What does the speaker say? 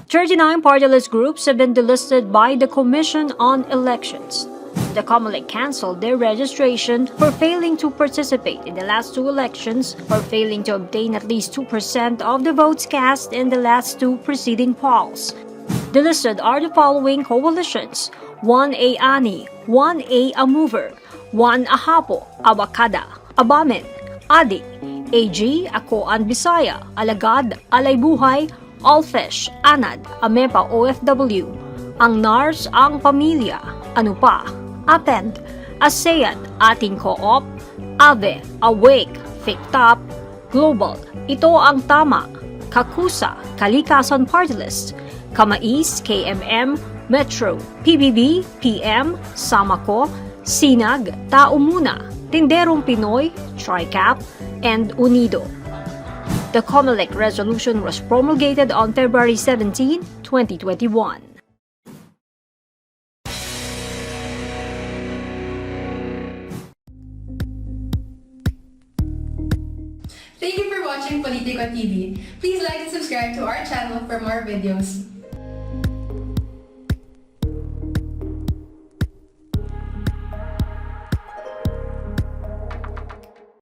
39 party list groups have been delisted by the Commission on Elections. The COMELEC canceled their registration for failing to participate in the last two elections or failing to obtain at least 2% of the votes cast in the last two preceding polls. Delisted are the following coalitions: 1A Ani, 1A Amover, 1 Ahapo, Abakada, Abamen, Adi, AG, Akoan Bisaya, Alagad, Alaybuhay, Allfish, Anad, Amepa OFW, ang NARS, ang Pamilya, Ano pa, Append, ASEAN, Ating Co-op, AVE, Awake, FICTOP, Global, Ito ang Tama, Kakusa, Kalikasan Party List, Kamais, KMM, Metro, PBB, PM, Samako, Sinag, Tao Muna, Tinderong Pinoy, TRICAP, and Unido. The COMELEC resolution was promulgated on February 17, 2021. Thank you for watching Politico TV. Please like and subscribe to our channel for more videos.